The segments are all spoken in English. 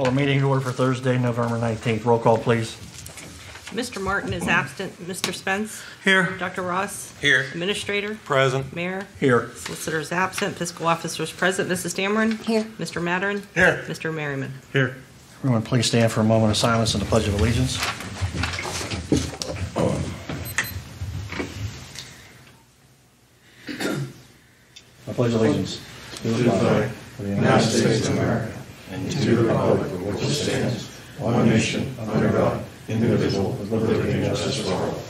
Call a meeting to order for Thursday, November 19th. Roll call, please. Mr. Martin is absent. Mr. Spence? Here. Dr. Ross? Here. Administrator? Present. Mayor? Here. Solicitor is absent. Fiscal officer is present. Mrs. Dameron? Here. Mr. Mattern? Here. Mr. Merriman? Here. Everyone, please stand for a moment of silence and the Pledge of Allegiance. I pledge allegiance to the flag of the United States of America and to the republic for which it stands, one nation, under God, indivisible, with liberty and justice for all.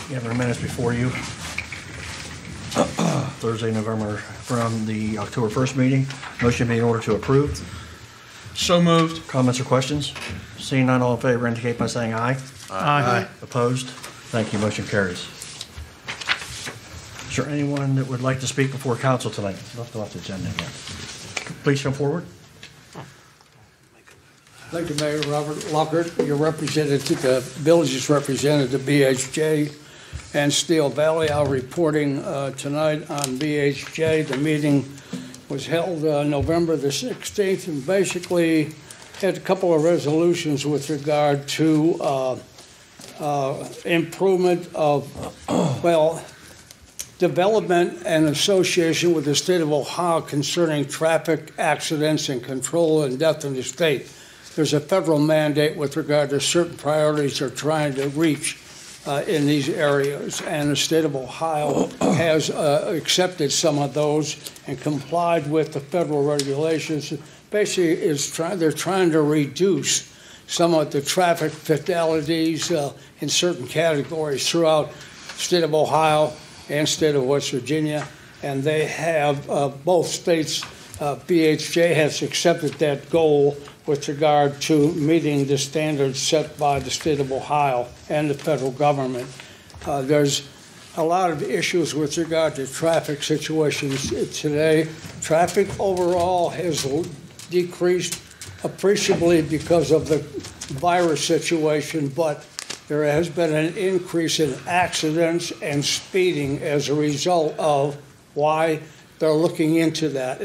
You have your minutes before you. Thursday, November, from the October 1st meeting. Motion be in order to approve. So moved. Comments or questions? Seeing none, all in favor indicate by saying aye. Aye. Opposed? Thank you. Motion carries. Is there anyone that would like to speak before council tonight? Left off the agenda again. Please come forward. Thank you, Mayor. Robert Lockhart, your representative, the village's representative, BHJ and Steel Valley. I'm reporting tonight on BHJ. The meeting was held November the 16th and basically had a couple of resolutions with regard to improvement of, development and association with the state of Ohio concerning traffic accidents and control and death in the state. There's a federal mandate with regard to certain priorities they're trying to reach in these areas, and the state of Ohio has accepted some of those and complied with the federal regulations. Basically, they're trying to reduce some of the traffic fatalities in certain categories throughout the state of Ohio and state of West Virginia, and they have both states. BHJ has accepted that goal with regard to meeting the standards set by the state of Ohio and the federal government. There's a lot of issues with regard to traffic situations today. Traffic overall has decreased appreciably because of the virus situation, but there has been an increase in accidents and speeding as a result of why they're looking into that.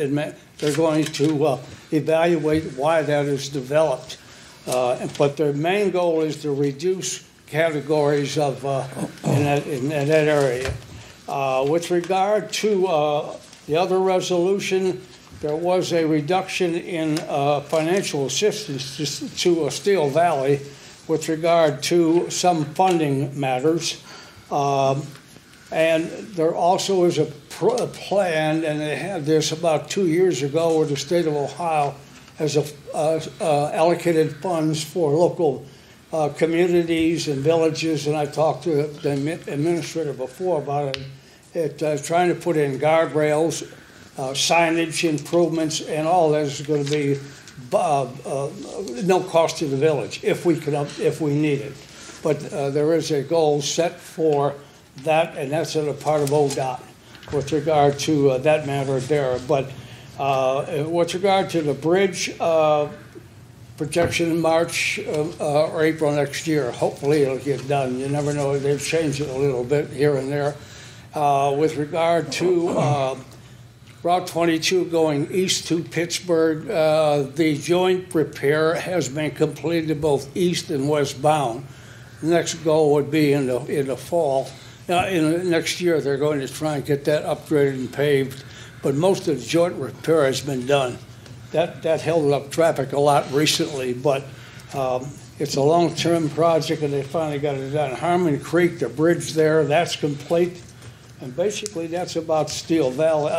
They're going to evaluate why that is developed. But their main goal is to reduce categories of in that area. With regard to the other resolution, there was a reduction in financial assistance to Steel Valley with regard to some funding matters. And there also is a plan, and they had this about 2 years ago, where the state of Ohio has allocated funds for local communities and villages, and I talked to the administrator before about it, trying to put in guardrails, signage improvements, and all that is going to be no cost to the village if we need it. But there is a goal set for that, and that's a part of ODOT with regard to that matter there. But with regard to the bridge, projection in March or April next year, hopefully it'll get done. You never know, they've changed it a little bit here and there. With regard to Route 22 going east to Pittsburgh, the joint repair has been completed both east and westbound. The next goal would be in the fall. In the next year, they're going to try and get that upgraded and paved, but most of the joint repair has been done. That held up traffic a lot recently, but it's a long-term project, and they finally got it done. Harmon Creek, the bridge there, that's complete, and basically that's about Steel Valley.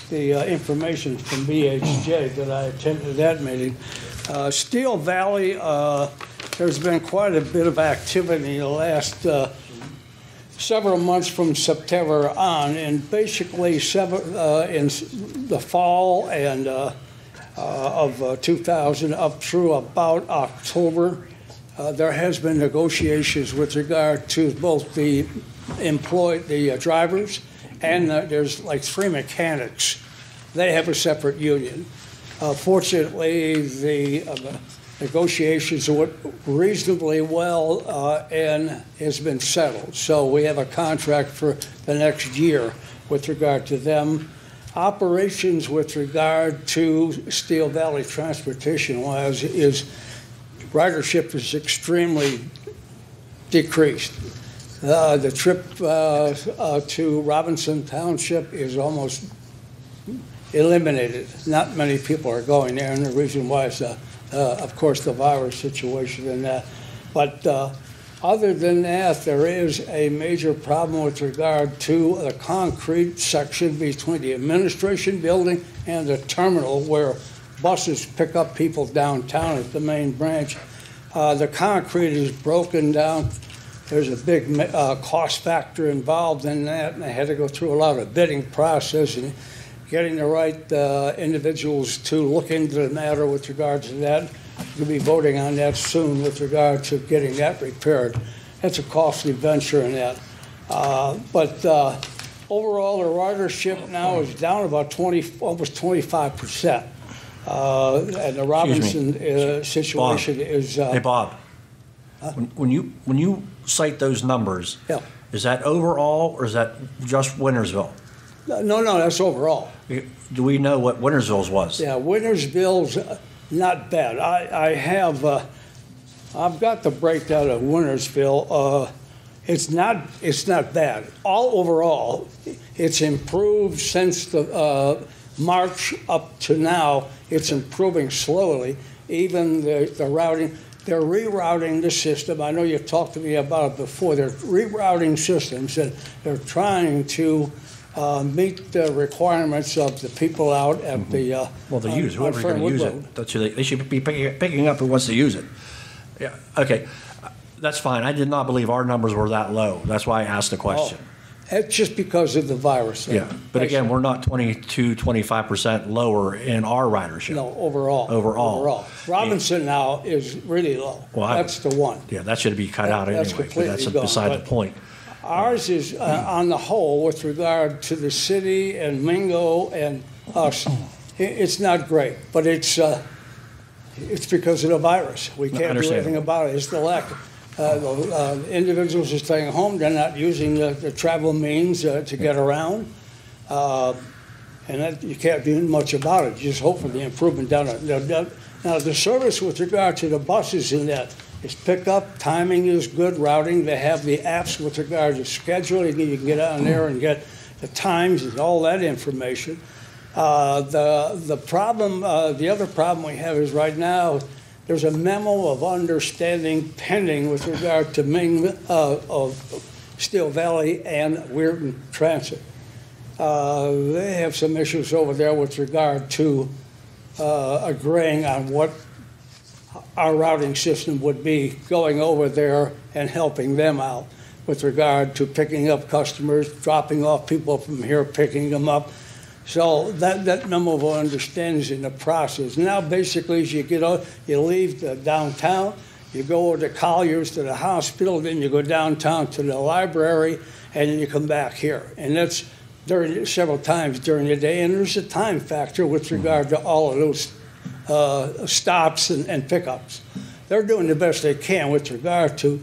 The information from BHJ that I attended that meeting. Steel Valley, there's been quite a bit of activity in the last several months from September on, and basically in the fall and of 2000 up through about October, there has been negotiations with regard to both the drivers, and there's like 3 mechanics. They have a separate union. Fortunately, negotiations went reasonably well and has been settled. So we have a contract for the next year with regard to them. Operations with regard to Steel Valley transportation-wise is ridership is extremely decreased. The trip to Robinson Township is almost eliminated. Not many people are going there, and the reason why is, of course, the virus situation and that. But other than that, there is a major problem with regard to the concrete section between the administration building and the terminal where buses pick up people downtown at the main branch. The concrete is broken down. There's a big cost factor involved in that, and they had to go through a lot of bidding process and getting the right individuals to look into the matter with regard to that. We'll be voting on that soon with regard to getting that repaired. That's a costly venture in that. But overall, the ridership now is down about almost 25%. And the Robinson situation is... Hey, Bob, when you cite those numbers, Yeah. is that overall or is that just Wintersville? No, that's overall. Do we know what Wintersville's was? Yeah, Wintersville's not bad. I've got the breakdown of Wintersville. It's not bad. All overall, it's improved since the March up to now. It's improving slowly. Even the routing, they're rerouting the system. I know you talked to me about it before. They're rerouting systems and they're trying to meet the requirements of the people out at the Well, the users, whoever's going to use Road. it, that's who they should be picking up who wants to use it. Yeah, okay, that's fine. I did not believe our numbers were that low. That's why I asked the question. It's just because of the virus. Yeah, but again, we're not 25% lower in our ridership. No, overall. Overall. Robinson now is really low. Well, that's the one. Yeah, that should be cut out That's anyway, but completely that's gone, beside the but- point. Ours is, on the whole, with regard to the city and Mingo and us, it's not great, but it's because of the virus. We can't do understandable. anything about it. It's the lack. The individuals are staying home. They're not using the travel means to get around. And that, you can't do much about it. You just hope for the improvement down there. Now, the service with regard to the buses in that is pickup, timing is good, routing. They have the apps with regard to scheduling. You can get on there and get the times and all that information. The problem, the other problem we have is right now there's a memo of understanding pending with regard to of Steel Valley and Weirton Transit. They have some issues over there with regard to agreeing on what our routing system would be, going over there and helping them out with regard to picking up customers, dropping off people from here, picking them up. So that memo of understanding in the process. Now, basically, as you get out, you leave the downtown, you go over to Collier's to the hospital, then you go downtown to the library, and then you come back here. And that's several times during the day, and there's a time factor with regard to all of those stops and pickups. They're doing the best they can with regard to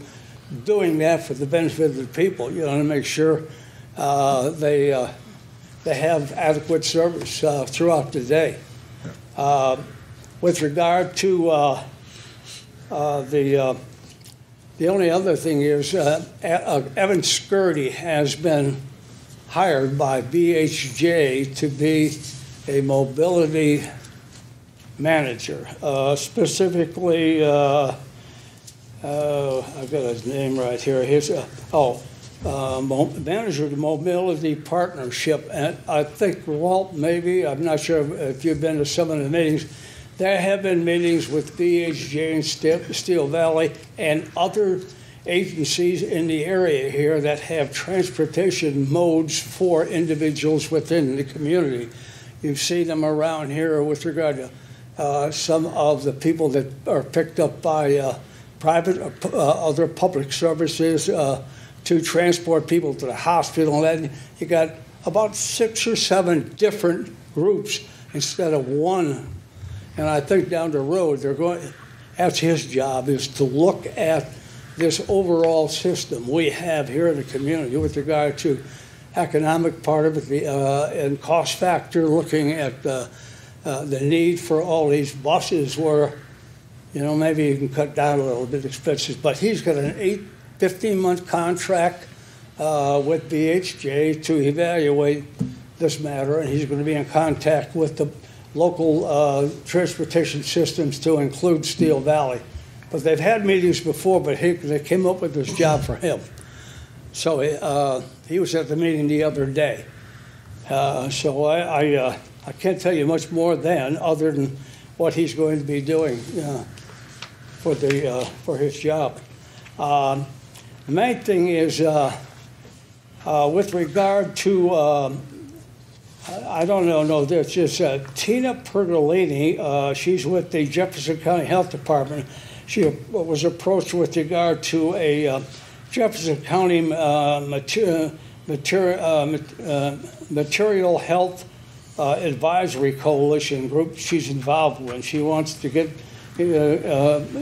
doing that for the benefit of the people, you know, to make sure they have adequate service throughout the day. With regard to the only other thing is Evan Skirty has been hired by BHJ to be a mobility manager, specifically, I've got his name right here. Manager of the Mobility Partnership. And I think, Walt, maybe, I'm not sure if you've been to some of the meetings, there have been meetings with BHJ and Steel Valley and other agencies in the area here that have transportation modes for individuals within the community. You see them around here with regard to some of the people that are picked up by private or other public services to transport people to the hospital. And then you got about 6 or 7 different groups instead of one. And I think down the road they're going. That's his job, is to look at this overall system we have here in the community with regard to economic part of it, and cost factor, looking at the need for all these buses where, maybe you can cut down a little bit expenses. But he's got an 15-month contract with BHJ to evaluate this matter, and he's going to be in contact with the local transportation systems to include Steel Valley. But they've had meetings before, but they came up with this job for him. So he was at the meeting the other day. So I can't tell you much more then, other than what he's going to be doing for his job. The main thing is with regard to I don't know. No, there's just Tina Pergolini. She's with the Jefferson County Health Department. She was approached with regard to a Jefferson County Material Health Advisory Coalition group she's involved with. She wants to get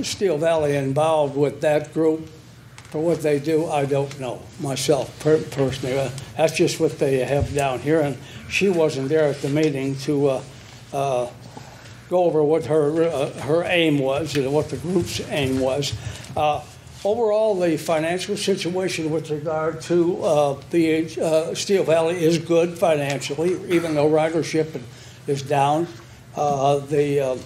Steel Valley involved with that group. For what they do, I don't know myself personally. That's just what they have down here, and she wasn't there at the meeting to go over what her aim was and what the group's aim was. Overall, the financial situation with regard to the Steel Valley is good financially, even though ridership is down. The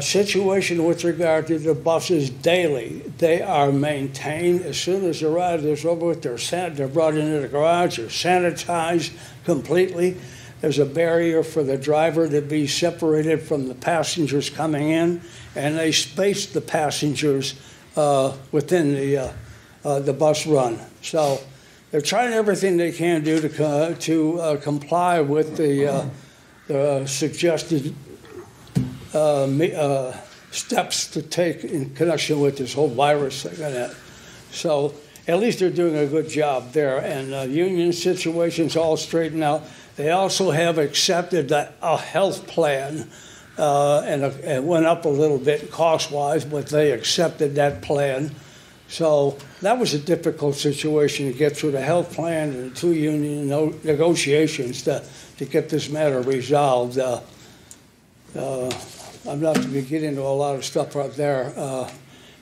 situation with regard to the buses daily, they are maintained. As soon as the ride is over with, they're brought into the garage, they're sanitized completely. There's a barrier for the driver to be separated from the passengers coming in, and they space the passengers within the bus run. So they're trying everything they can do to comply with the suggested steps to take in connection with this whole virus thing. So at least they're doing a good job there, and union situation's all straightened out. They also have accepted a health plan, and it went up a little bit cost-wise, but they accepted that plan. So that was a difficult situation to get through the health plan and the two union negotiations to get this matter resolved. I'm not going to get into a lot of stuff right there.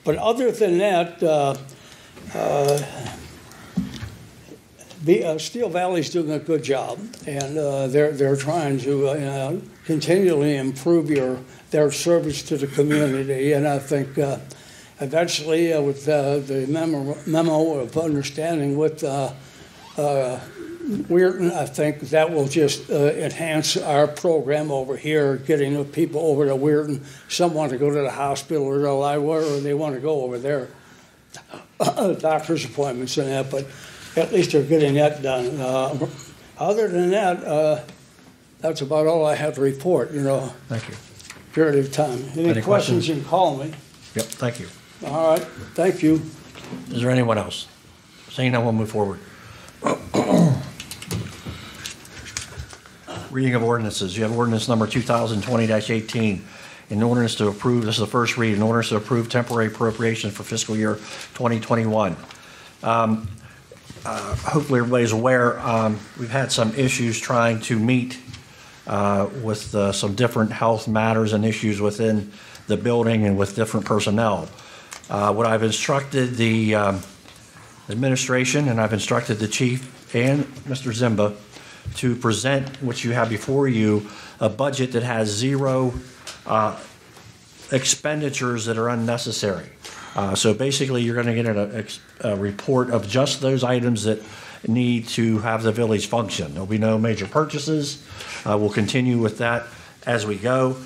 But other than that, Steel Valley's doing a good job, and they're trying to continually improve their service to the community. And I think eventually, with the memo of understanding with Weirton, I think that will just enhance our program over here, getting the people over to Weirton. Some want to go to the hospital or the library, or they want to go over there, doctor's appointments and that, but at least they're getting that done. Other than that, that's about all I have to report, Thank you. period of time. Any questions, you can call me. Yep, thank you. All right, thank you. Is there anyone else? Seeing none, we'll move forward. Reading of ordinances. You have ordinance number 2020-18. An ordinance to approve, this is the first read, an ordinance to approve temporary appropriations for fiscal year 2021. Hopefully everybody's aware, we've had some issues trying to meet with some different health matters and issues within the building and with different personnel. What I've instructed the administration, and I've instructed the chief and Mr. Zimba to present what you have before you, a budget that has zero expenditures that are unnecessary. So basically you're going to get a report of just those items that need to have the village function. There'll be no major purchases. We'll continue with that as we go.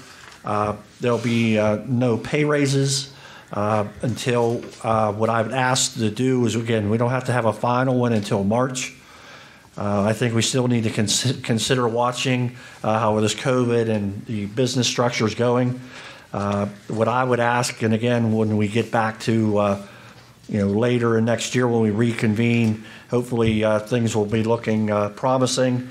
There'll be no pay raises until what I've asked to do is, again, we don't have to have a final one until March. I think we still need to consider watching how this COVID and the business structure is going. What I would ask, and again, when we get back to later in next year when we reconvene, hopefully things will be looking promising.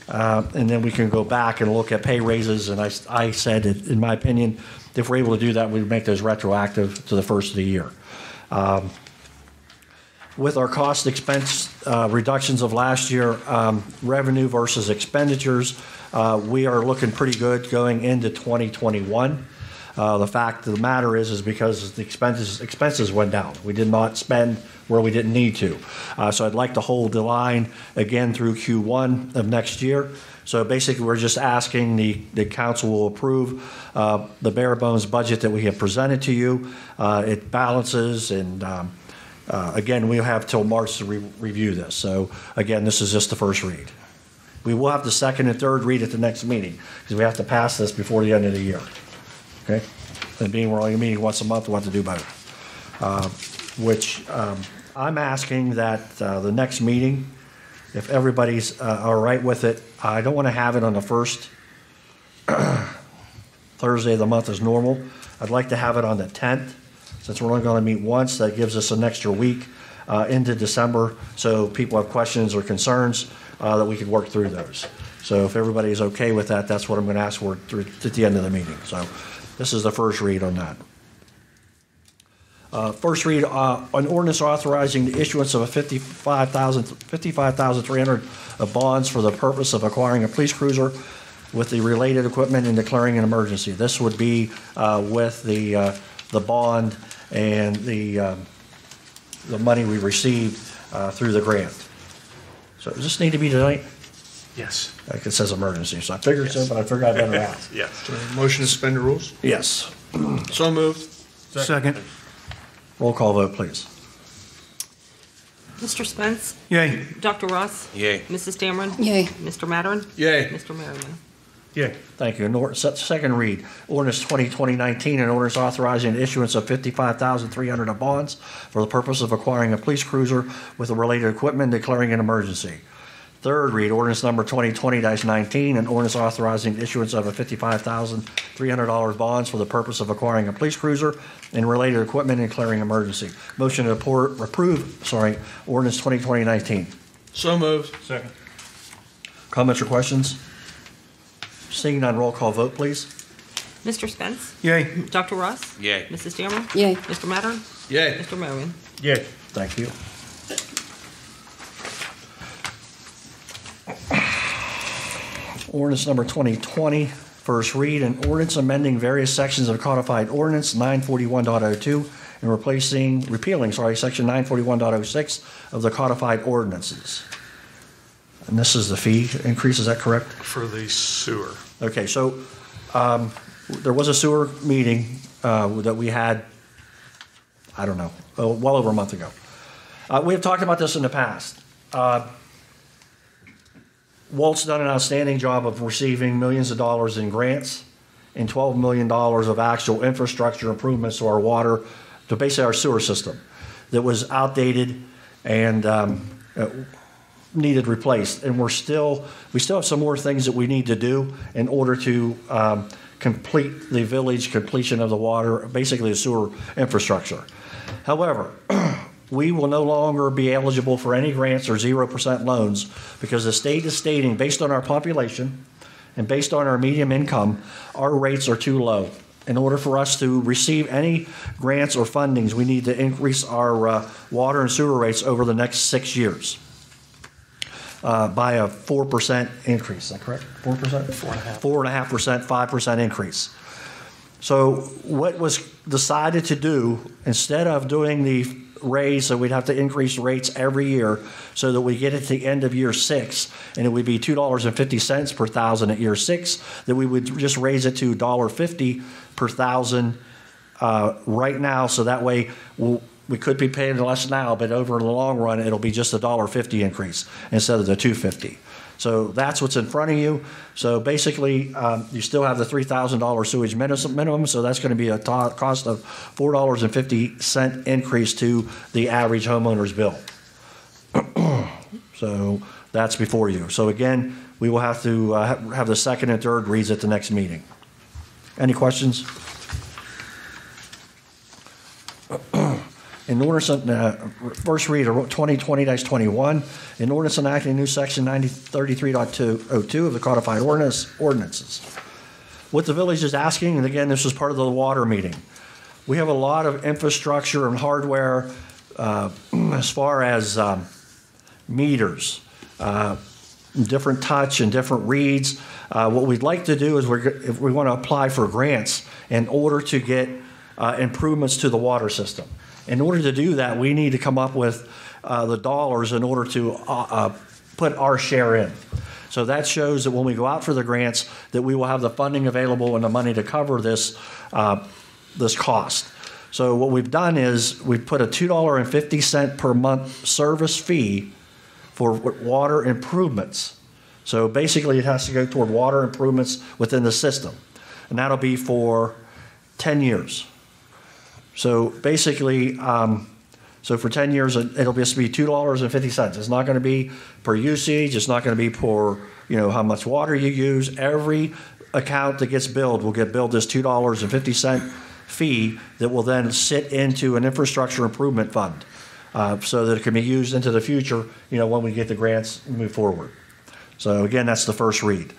And then we can go back and look at pay raises. And I said, that, in my opinion, if we're able to do that, we'd make those retroactive to the first of the year. With our cost expense reductions of last year, revenue versus expenditures, we are looking pretty good going into 2021. The fact of the matter is because the expenses went down. We did not spend where we didn't need to. So I'd like to hold the line again through Q1 of next year. So basically, we're just asking the council will approve the bare bones budget that we have presented to you. It balances, and again, we'll have till March to review this. So again, this is just the first read. We will have the second and third read at the next meeting because we have to pass this before the end of the year. Okay? And being we're only meeting once a month, we'll have to do both. I'm asking that the next meeting, if everybody's all right with it, I don't want to have it on the first Thursday of the month as normal. I'd like to have it on the 10th. Since we're only going to meet once, that gives us an extra week into December, so people have questions or concerns that we could work through those. So if everybody is okay with that, that's what I'm going to ask for at the end of the meeting. So this is the first read on that. First read on ordinance authorizing the issuance of a $55,300 of bonds for the purpose of acquiring a police cruiser with the related equipment and declaring an emergency. This would be with the bond and the money we received through the grant. So does this need to be tonight? Yes. Like it says emergency, so I figured so, but I figured I'd better ask. Yes. So motion to suspend the rules? Yes. So moved. Second. Roll call vote, please. Mr. Spence? Yay. Dr. Ross? Yay. Mrs. Dameron? Yay. Mr. Mattern? Yay. Mr. Merriman? Yay. Thank you. Second read, ordinance 2019, an ordinance authorizing the issuance of $55,300 of bonds for the purpose of acquiring a police cruiser with the related equipment, declaring an emergency. Third read, ordinance number 2020-19, an ordinance authorizing the issuance of a $55,300 bonds for the purpose of acquiring a police cruiser and related equipment and declaring emergency. Motion to approve, ordinance 2020-19. So moved. Second. Comments or questions? Seeing none, roll call vote, please. Mr. Spence? Yay. Dr. Ross? Yay. Mrs. Dameron? Yay. Mr. Mattern? Yay. Mr. Merriman? Yay. Thank you. Ordinance number 2020, first read, an ordinance amending various sections of codified ordinance 941.02 and repealing, section 941.06 of the codified ordinances. And this is the fee increase, is that correct? For the sewer. Okay, so there was a sewer meeting that we had, I don't know, well over a month ago. We have talked about this in the past. Walt's done an outstanding job of receiving millions of dollars in grants and $12 million of actual infrastructure improvements to our water, to basically our sewer system that was outdated and needed replaced. And we still have some more things that we need to do in order to complete the village completion of the water, basically the sewer infrastructure. However, we will no longer be eligible for any grants or 0% loans because the state is stating, based on our population and based on our median income, our rates are too low. In order for us to receive any grants or fundings, we need to increase our water and sewer rates over the next 6 years by a 4% increase. Is that correct? 4%? 4.5%, 5% increase. So what was decided to do, instead of doing the raise, so we'd have to increase rates every year so that we get it to the end of year 6, and it would be $2.50 per thousand at year 6, that we would just raise it to $1.50 per thousand right now, so that way we could be paying less now, but over in the long run, it'll be just a $1.50 increase instead of the $2.50. So that's what's in front of you. So basically, you still have the $3,000 sewage minimum, so that's going to be a cost of $4.50 increase to the average homeowner's bill. So that's before you. So again, we will have to have the second and third reads at the next meeting. Any questions? An ordinance, first reader, 2020-21, an ordinance enacting a new section 9033.202 of the codified ordinances. What the village is asking, and again, this was part of the water meeting, we have a lot of infrastructure and hardware as far as meters, different touch and different reads. What we'd like to do is if we want to apply for grants in order to get improvements to the water system. In order to do that, we need to come up with the dollars in order to put our share in. So that shows that when we go out for the grants, that we will have the funding available and the money to cover this this cost. So what we've done is we've put a $2.50 per month service fee for water improvements. So basically it has to go toward water improvements within the system. And that'll be for 10 years. So basically, so for 10 years, it'll just be $2.50. It's not going to be per usage. It's not going to be per, how much water you use. Every account that gets billed will get billed this $2.50 fee that will then sit into an infrastructure improvement fund so that it can be used into the future, when we get the grants and move forward. So again, that's the first read.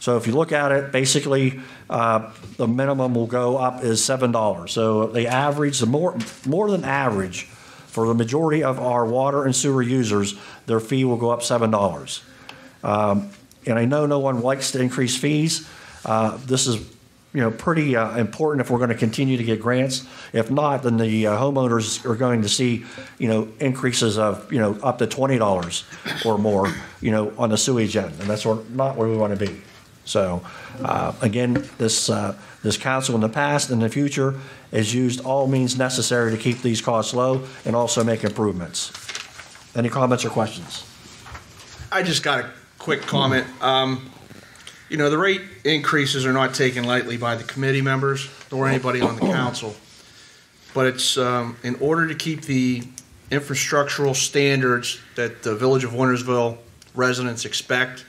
So if you look at it, basically the minimum will go up is $7. So the average, the more than average for the majority of our water and sewer users, their fee will go up $7. And I know no one likes to increase fees. This is pretty important if we're going to continue to get grants. If not, then the homeowners are going to see, increases of, up to $20 or more, on the sewage end, and that's not where we want to be. So, again, this council in the past and the future has used all means necessary to keep these costs low and also make improvements. Any comments or questions? I just got a quick comment. The rate increases are not taken lightly by the committee members or anybody on the council. But it's in order to keep the infrastructural standards that the Village of Wintersville residents expect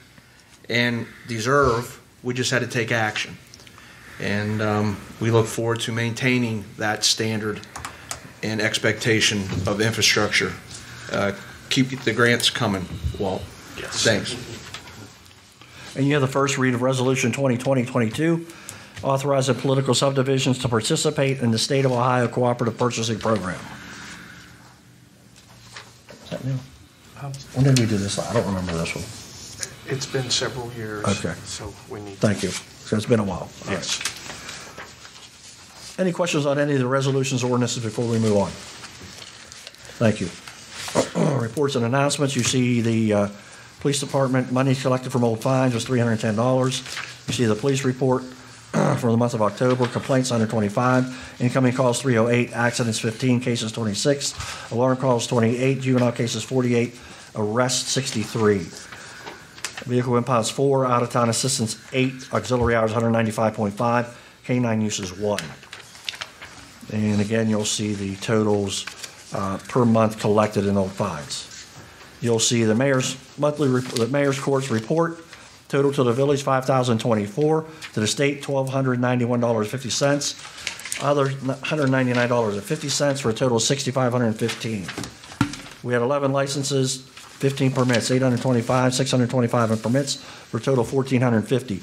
and deserve, we just had to take action. And we look forward to maintaining that standard and expectation of infrastructure. Keep the grants coming, Walt. Yes. Thanks. And you have the first read of Resolution 2020-22, authorizing political subdivisions to participate in the State of Ohio Cooperative Purchasing Program. Is that new? When did we do this? I don't remember this one. It's been several years. Okay. So we need. Thank you. So it's been a while. All Yes. right. Any questions on any of the resolutions or ordinances before we move on? Thank you. Reports and announcements. You see the police department money collected from old fines was $310. You see the police report for the month of October. Complaints under 25. Incoming calls 308. Accidents 15. Cases 26. Alarm calls 28. Juvenile cases 48. Arrests 63. Vehicle impounds 4, out-of-town assistance 8, auxiliary hours 195.5, K-9 uses 1. And again, you'll see the totals per month collected in old fines. You'll see the mayor's court's report. Total to the village $5,024, to the state $1,291.50, other $199.50 for a total of $6,515. We had 11 licenses. 15 permits, 825, 625 in permits, for a total of 1,450.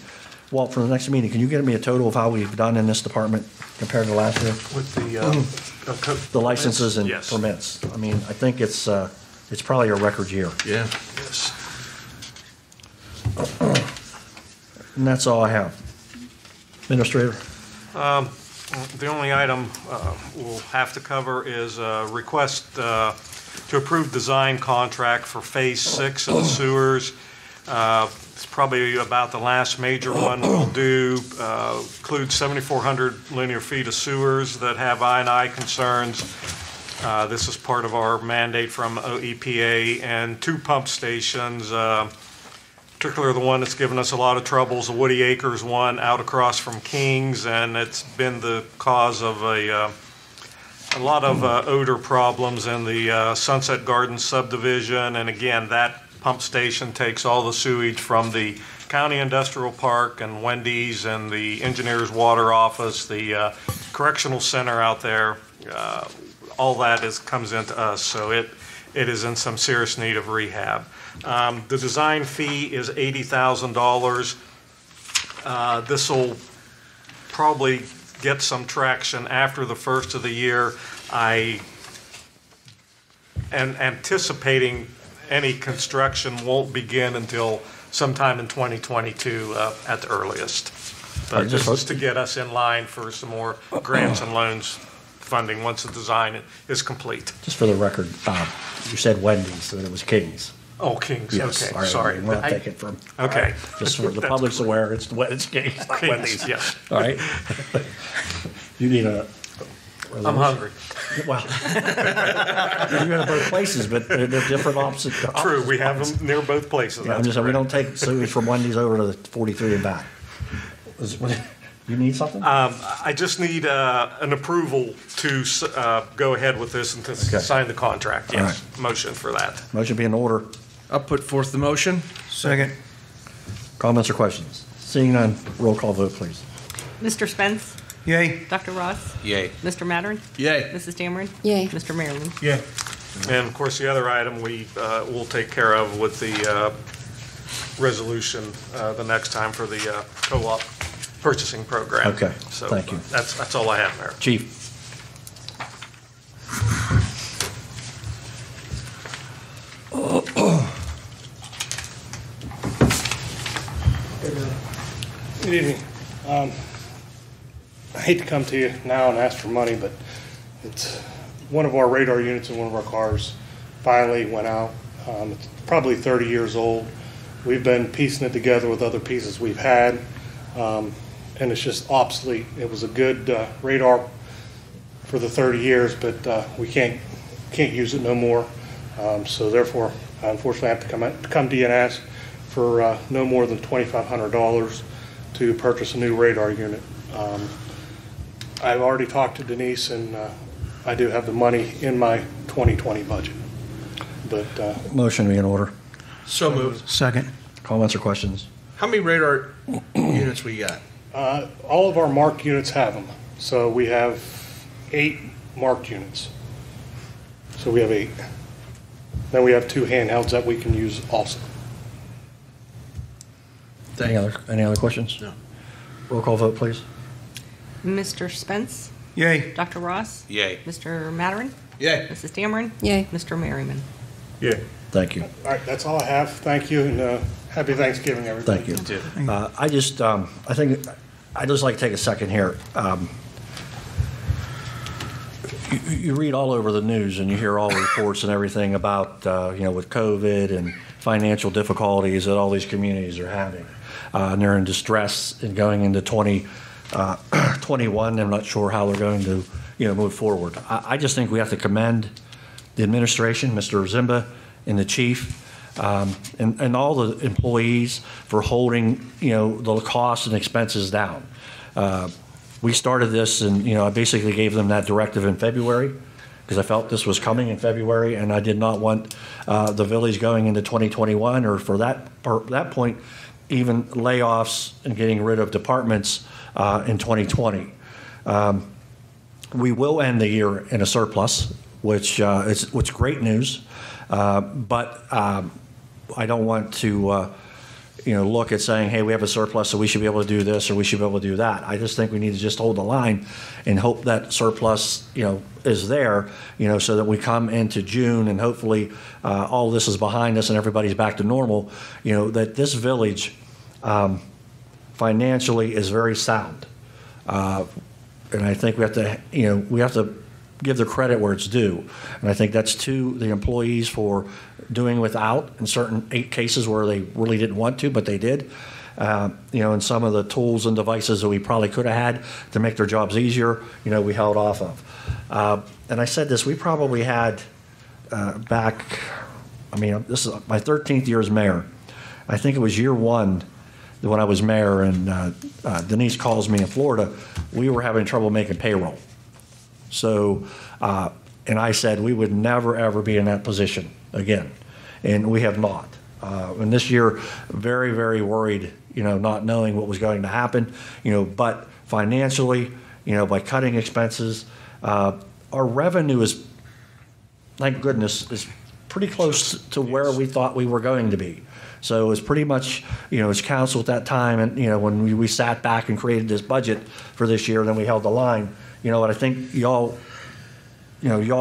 Walt, for the next meeting, can you give me a total of how we've done in this department compared to last year? With The licenses and yes. permits. I mean, I think it's probably a record year. Yeah. Yes. And that's all I have. Administrator? The only item we'll have to cover is a request to approve design contract for Phase 6 of the sewers. It's probably about the last major one we'll do. Includes 7,400 linear feet of sewers that have I&I concerns. This is part of our mandate from EPA, and 2 pump stations, particularly the one that's given us a lot of troubles, the Woody Acres one out across from Kings, and it's been the cause of a lot of odor problems in the Sunset Gardens subdivision. And again, that pump station takes all the sewage from the County Industrial Park and Wendy's and the Engineers Water Office, the Correctional Center out there. all that comes into us, so it is in some serious need of rehab. The design fee is $80,000. This will probably get some traction after the first of the year. I am anticipating any construction won't begin until sometime in 2022 at the earliest. But just to get us in line for some more grants and loans funding once the design is complete. Just for the record, you said Wendy's, so it was King's. Oh, Kings, Yes, okay, all right, sorry. We're not taking from. Okay. Just so the public's aware, it's King's, not Kings, Wendy's. yes. All right? You need a. I'm hungry. Well, you're going to both places, but they're different opposite. True, we have them near both places. Yeah, I'm just saying, we don't take sewage from Wendy's over to the 43 and back. You need something? I just need an approval to go ahead with this and to sign the contract, yes. Motion for that. Motion be in order. I'll put forth the motion. Second. Comments or questions? Seeing none, roll call vote, please. Mr. Spence? Yay. Dr. Ross? Yay. Mr. Mattern? Yay. Mrs. Dameron? Yay. Mr. Merriman? Yeah. And of course, the other item we will take care of with the resolution the next time for the co-op purchasing program. Okay, So thank you. That's all I have, Mayor. Chief? Good evening. I hate to come to you now and ask for money, but it's one of our radar units in one of our cars finally went out. It's probably 30 years old. We've been piecing it together with other pieces we've had, and it's just obsolete. It was a good radar for the 30 years, but we can't use it no more. So therefore, I unfortunately have to come to you and ask for no more than $2,500 to purchase a new radar unit. I've already talked to Denise, and I do have the money in my 2020 budget. But Motion be in order. So moved. Second. Comments or questions? How many radar units we got? all of our marked units have them. So we have 8 marked units. So we have 8. Then we have 2 handhelds that we can use also. Any other questions? No. Roll call vote, please. Mr. Spence? Yay. Dr. Ross? Yay. Mr. Mattern? Yay. Mrs. Dameron? Yay. Mr. Merriman? Yeah. Thank you. All right, that's all I have. Thank you, and happy Thanksgiving, everybody. Thank you. I think I'd just like to take a second here. You read all over the news and you hear all the reports and everything about, with COVID and financial difficulties that all these communities are having. And they're in distress and going into 2021. I'm not sure how they're going to, move forward. I just think we have to commend the administration, Mr. Zimba, and the chief, and all the employees for holding, the costs and expenses down. We started this, and I basically gave them that directive in February because I felt this was coming in February, and I did not want the village going into 2021 or for that point, even layoffs and getting rid of departments in 2020. We will end the year in a surplus, which is great news, but I don't want to. Look at saying, hey, we have a surplus, so we should be able to do this or we should be able to do that. I just think we need to just hold the line and hope that surplus, is there, so that we come into June and hopefully all this is behind us and everybody's back to normal, that this village financially is very sound. And I think we have to, give the credit where it's due. And I think that's to the employees for doing without in certain 8 cases where they really didn't want to, but they did. And some of the tools and devices that we probably could have had to make their jobs easier, we held off of. And I said this, we probably had this is my 13th year as mayor. I think it was year 1 when I was mayor and Denise calls me in Florida, we were having trouble making payroll. So, and I said we would never, ever be in that position again. And we have not. And this year, very, very worried, not knowing what was going to happen, but financially, by cutting expenses, our revenue is, thank goodness, is pretty close to where we thought we were going to be. So it was pretty much, as council at that time, and, when we sat back and created this budget for this year, and then we held the line, what I think y'all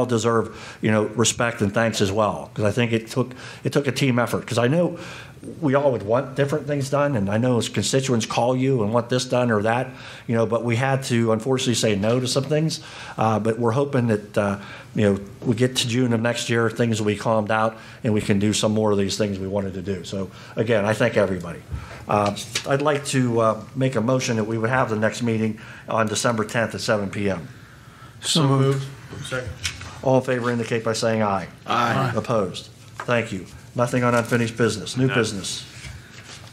deserve, respect and thanks as well. Because I think it took a team effort. Because I know we all would want different things done, and I know as constituents call you and want this done or that, but we had to unfortunately say no to some things. But we're hoping that, we get to June of next year, things will be calmed out, and we can do some more of these things we wanted to do. So again, I thank everybody. I'd like to make a motion that we would have the next meeting on December 10th at 7 p.m. So moved. All in favor indicate by saying aye. Aye. Opposed? Thank you. Nothing on unfinished business. New business.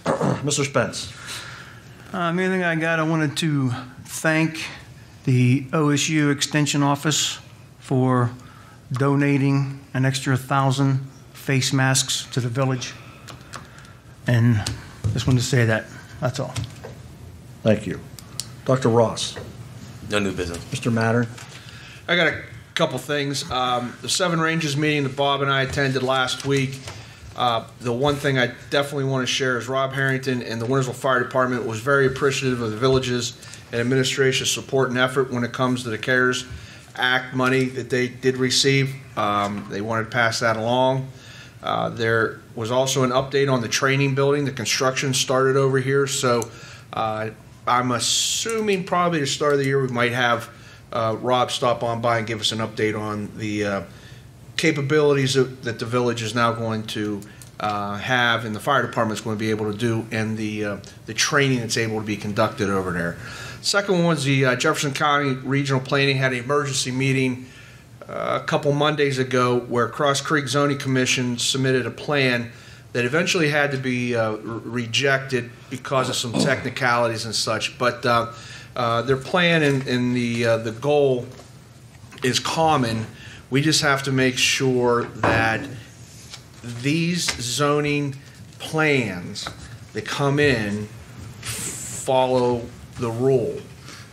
Mr. Spence. Main thing I got, I wanted to thank the OSU Extension Office for donating an extra 1,000 face masks to the village. And just wanted to say that. That's all. Thank you. Dr. Ross. No new business. Mr. Mattern. I got a couple things. The Seven Ranges meeting that Bob and I attended last week, the one thing I definitely want to share is Rob Harrington and the Wintersville Fire Department was very appreciative of the village's and administration's support and effort when it comes to the CARES Act money that they did receive. They wanted to pass that along. There was also an update on the training building. The construction started over here, so I'm assuming probably at the start of the year we might have Rob stop on by and give us an update on the capabilities that the village is now going to have and the fire department is going to be able to do, and the training that's able to be conducted over there. Second one was the Jefferson County Regional Planning had an emergency meeting a couple Mondays ago where Cross Creek Zoning Commission submitted a plan that eventually had to be rejected because of some technicalities and such. But their plan and the goal is common. We just have to make sure that these zoning plans that come in follow the rule.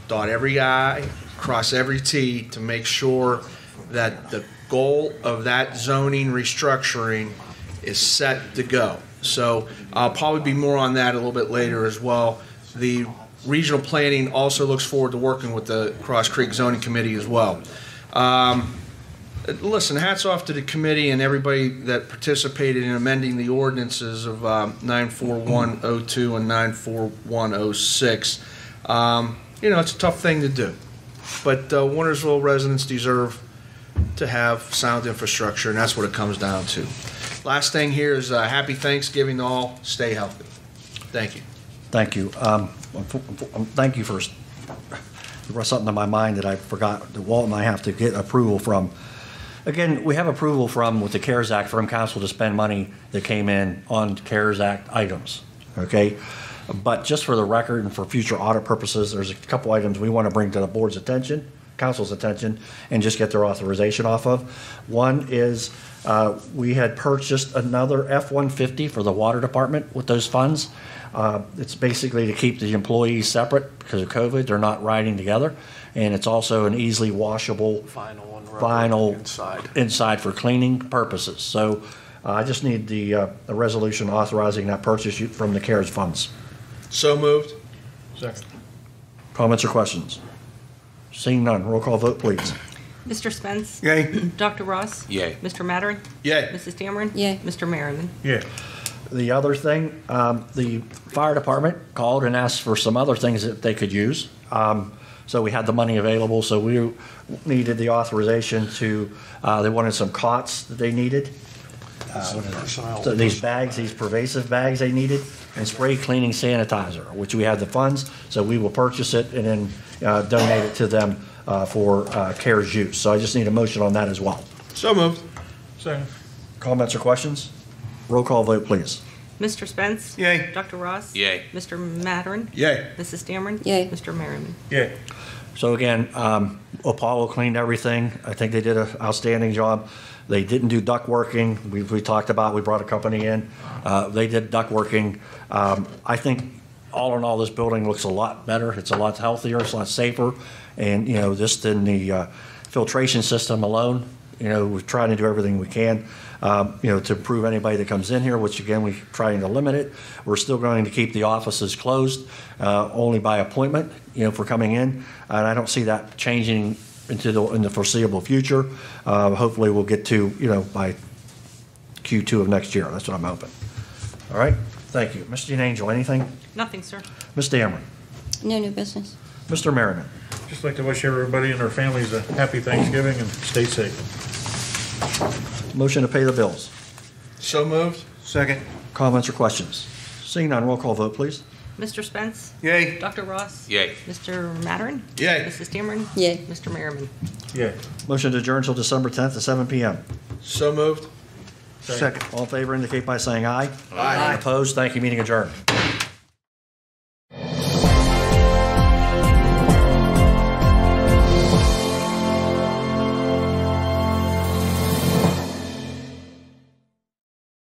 Dot every I, cross every T to make sure that the goal of that zoning restructuring is set to go. So I'll probably be more on that a little bit later as well. The regional planning also looks forward to working with the Cross Creek Zoning Committee as well. Listen, hats off to the committee and everybody that participated in amending the ordinances of 94102 and 94106. It's a tough thing to do, but Wintersville residents deserve to have sound infrastructure, and that's what it comes down to. Last thing here is happy Thanksgiving to all. Stay healthy. Thank you. Thank you. Thank you for you brought something to my mind that I forgot that Walt and I have to get approval from. Again, we have approval with the CARES Act from council to spend money that came in on CARES Act items, okay? But just for the record and for future audit purposes, there's a couple items we want to bring to the board's attention, council's attention, and just get their authorization off of. One is we had purchased another F-150 for the water department with those funds. It's basically to keep the employees separate because of COVID. They're not riding together. And it's also an easily washable vinyl inside for cleaning purposes. So I just need the resolution authorizing that purchase from the CARES funds. So moved. Second. Comments or questions? Seeing none, roll call vote, please. Mr. Spence? Yay. Dr. Ross? Yay. Mr. Mattern? Yay. Mrs. Dameron? Yay. Mr. Merriman? Yeah. The other thing, the fire department called and asked for some other things that they could use. So we had the money available, so we needed the authorization to, they wanted some cots that they needed. So these bags, these pervasive bags they needed, and spray cleaning sanitizer, which we have the funds, so we will purchase it and then donate it to them for CARES use. So I just need a motion on that as well. So moved. Second. Comments or questions? Roll call vote, please. Mr. Spence? Yay. Dr. Ross? Yay. Mr. Mattern? Yay. Mrs. Dameron? Yay. Mr. Merriman? Yeah. So again, Apollo cleaned everything. I think they did an outstanding job. They didn't do duct working. We talked about, we brought a company in. They did duct working. I think all in all, this building looks a lot better. It's a lot healthier. It's a lot safer. And, this than the filtration system alone. We're trying to do everything we can, to improve anybody that comes in here, which again, we're trying to limit it. We're still going to keep the offices closed, only by appointment, for coming in. And I don't see that changing in the foreseeable future. Hopefully we'll get to, by Q2 of next year. That's what I'm hoping. All right. Thank you. Mr. Dean Angel, anything? Nothing, sir. Ms. Dameron? No new business. Mr. Merriman? Just like to wish everybody and their families a happy Thanksgiving and stay safe. Motion to pay the bills. So moved. Second. Comments or questions? Seeing none, roll call vote, please. Mr. Spence? Yay. Dr. Ross? Yay. Mr. Mattern? Yay. Mrs. Dameron? Yay. Mr. Merriman? Yeah. Motion to adjourn until December 10th at 7 p.m. So moved. Second. All in favor indicate by saying aye. Aye. Opposed? Thank you. Meeting adjourned.